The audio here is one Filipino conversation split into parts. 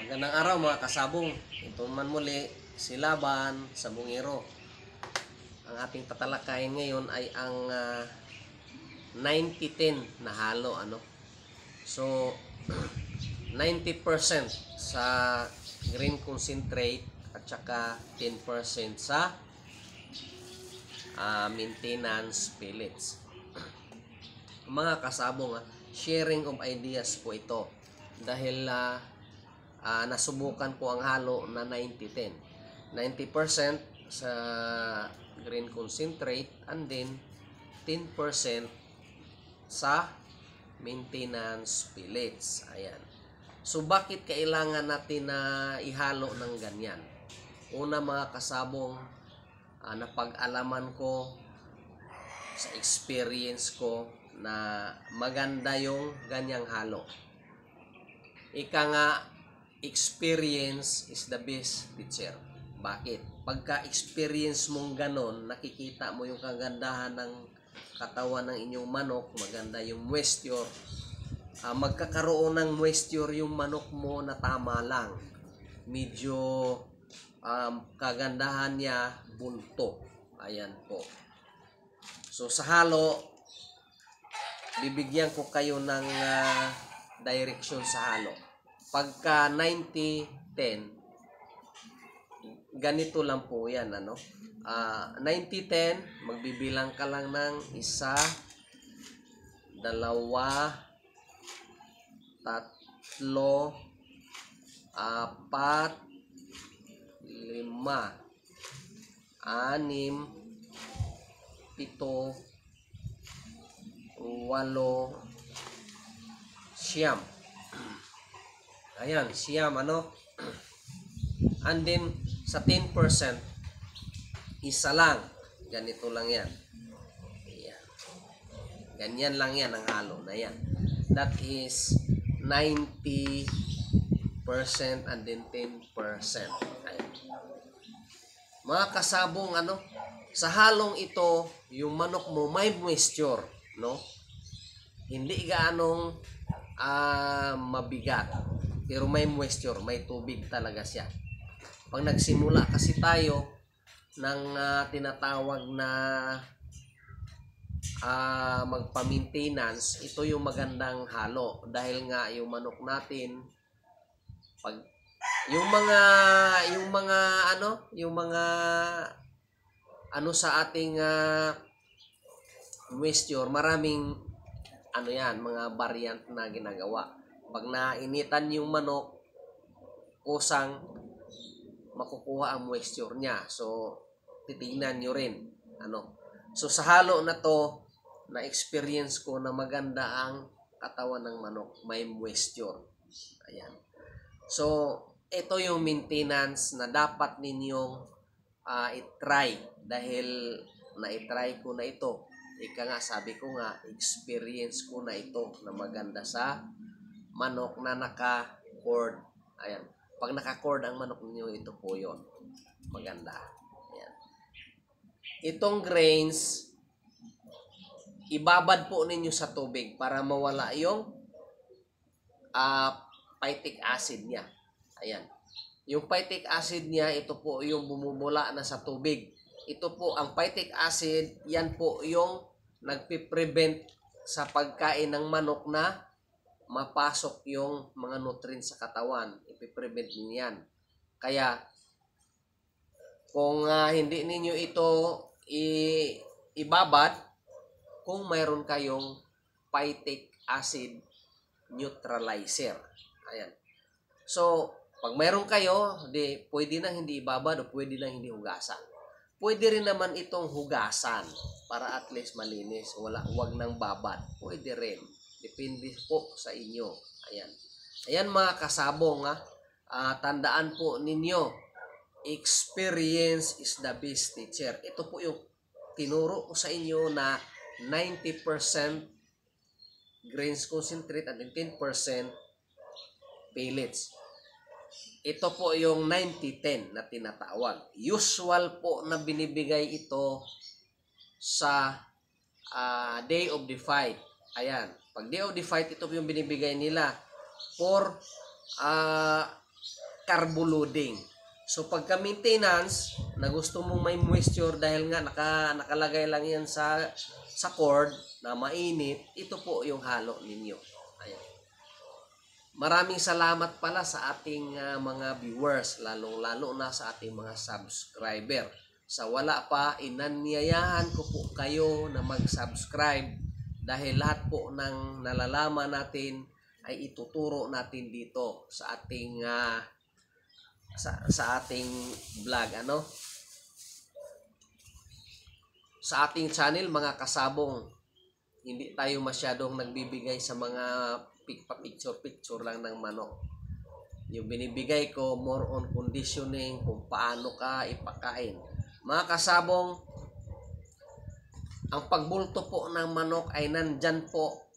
Magandang araw mga kasabong. Ito man muli si Laban Sabongero. Ang ating tatalakayin ngayon ay ang 90-10 na halo So 90% sa green concentrate at saka 10% sa maintenance pellets. Mga kasabong, sharing of ideas po ito dahil nasubukan ko ang halo na 90-10. 90% sa green concentrate and then 10% sa maintenance pellets. Ayan. So bakit kailangan natin na ihalo ng ganyan? Una mga kasabong, napag-alaman ko sa experience ko na maganda yung ganyang halo. Ika nga, experience is the best teacher. Bakit? Pagka-experience mong ganon, nakikita mo yung kagandahan ng katawan ng inyong manok, maganda yung moisture. Magkakaroon ng moisture yung manok mo na tama lang. Medyo kagandahan niya, bunto. Ayan po. So sa halo, bibigyan ko kayo ng direction sa halo. Pagka 90-10, ganito lang po yan. 90-10, magbibilang ka lang ng 1, 2, 3, 4, 5, 6, 7, 8, 9, Ayan, siyam, And then, sa 10%, isa lang. Ganito lang yan. Ayan. Ganyan lang yan ang halo na yan. That is 90% and then 10%. Ayan. Mga kasabong, sa halong ito, yung manok mo may moisture, no? Hindi gaanong mabigat. Pero may moisture, may tubig talaga siya. Pag nagsimula kasi tayo ng tinatawag na magpa-maintenance, ito yung magandang halo. Dahil nga yung manok natin, pag yung mga sa ating moisture, maraming mga variant na ginagawa. Pag nainitan yung manok, kusang makukuha ang moisture niya. So, titignan nyo rin. So, sa halo na to, na-experience ko na maganda ang katawan ng manok. May moisture. Ayan. So, ito yung maintenance na dapat ninyong i-try. Dahil na-try ko na ito. Ika nga, sabi ko nga, experience ko na ito na maganda sa manok na naka-cord. Ayan. Pag naka-cord ang manok niyo, ito po yun. Maganda. Ayan. Itong grains, ibabad po ninyo sa tubig para mawala yung phytic acid niya. Ayan. Yung phytic acid niya, ito po yung bumubula na sa tubig. Ito po, ang phytic acid, yan po yung nagpiprevent sa pagkain ng manok na mapasok yung mga nutrients sa katawan. Ipiprevent niyan. Kaya, kung hindi ninyo ito ibabad, kung mayroon kayong phytic acid neutralizer. Ayan. So, pag mayroon kayo, pwede nang hindi ibabad o pwede nang hindi hugasan. Pwede rin naman itong hugasan para at least malinis. Huwag nang babad. Pwede rin. Depende po sa inyo. Ayan. Ayan mga kasabong. Tandaan po ninyo, experience is the best teacher. Ito po yung tinuro ko sa inyo na 90% grains concentrate and 10% pellets. Ito po yung 90-10 na tinatawag. Usual po na binibigay ito sa day of the fight. Ayan. Pag day of the fight, ito po yung binibigay nila for carbo loading. So pagka maintenance, na gusto mong may moisture dahil nga nakalagay lang yan sa cord na mainit, ito po yung halo ninyo. Ayan. Maraming salamat pala sa ating mga viewers, lalong-lalo na sa ating mga subscriber. Sa wala pa, inanyayahan ko po kayo na mag-subscribe dahil lahat po ng nalalaman natin ay ituturo natin dito sa ating sa ating vlog, sa ating channel mga kasabong. Hindi tayo masyadong nagbibigay sa mga picture lang ng manok. Yung binibigay ko more on conditioning, kung paano ka ipakain. Mga kasabong, ang pagbulto po ng manok ay nandyan po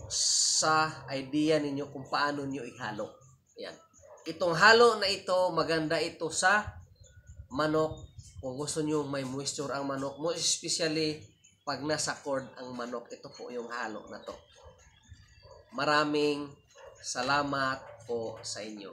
sa idea ninyo kung paano nyo ihalo. Yan. Itong halo na ito, maganda ito sa manok. Kung gusto nyo may moisture ang manok, most especially pag nasa cord ang manok, ito po yung halo na to. Maraming salamat po sa inyo.